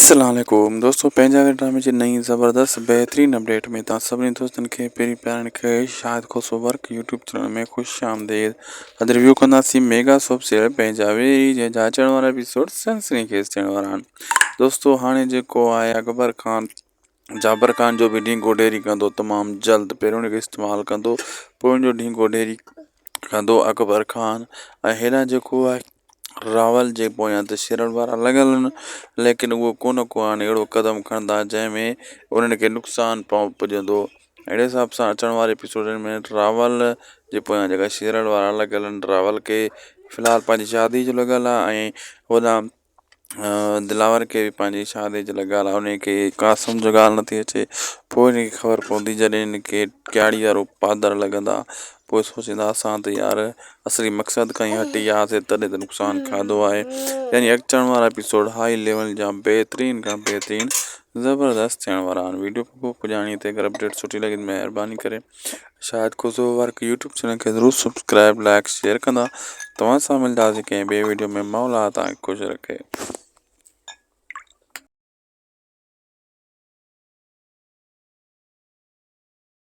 अस्सलाम वालेकुम दोस्तों, पंहिंजा ड्रामे जी नई ज़बरदस्त बेहतरीन अपडेट में तव्हां सभिनी दोस्तनि खे पहिरीं प्यारनि खे शाहिद खोसो वर्क यूट्यूब चैनल में ख़ुशि आमदेद। अॼु रिव्यू कंदासीं मेगा सोप सीरियल पंजाबी जंहिंजा अचण वारा एपिसोड सनसनीखेज़ थियण वारा आहिनि। दोस्तों हाणे जेको आहे अकबर ख़ान जाबर ख़ान जो बि ढींगो ढेरी कंदो तमामु जल्द। पहिरियों हुनखे इस्तेमालु कंदो, पोइ हुनजो ढींगो ढेरी कंदो अकबर ख़ान। ऐं हेॾां जेको आहे रावल जे पोयां त शेरनि वारा लॻल आहिनि, लेकिन उहो कोन को हाणे अहिड़ो क़दम खणंदा जंहिंमें उन्हनि खे नुक़सानु पुॼंदो। अहिड़े हिसाब सां अचण वारे एपिसोडनि में रावल जे पोयां जेका शेरनि वारा लॻल आहिनि, रावल खे फ़िलहालु पंहिंजी शादी जो लॻल आहे ऐं होॾां दिलावर खे बि पंहिंजी शादी जो लॻल आहे। उनखे का सम्झ ॻाल्हि नथी अचे। पोइ हिनखे ख़बर पवंदी जॾहिं हिनखे ॾियारी वारो पादर लॻंदा। पोइ सोचींदा असां त यार असली मक़सदु खां ई हटी वियासीं, तॾहिं त नुक़सानु खाधो आहे। यानी अचण वारा एपिसोड हाई लेवल जा बेहतरीन खां बेहतरीन ज़बरदस्त थियण वारा आहिनि। वीडियो को पुॼाणी ते अगरि अपडेट सुठी लॻी महिरबानी करे शाहिद खोसो वर्क यूट्यूब चैनल खे ज़रूरु सब्सक्राइब लाइक शेयर कंदा। तव्हां सां मिलंदासीं कंहिं ॿिए वीडियो में। मौला तव्हांखे ख़ुशि रखे।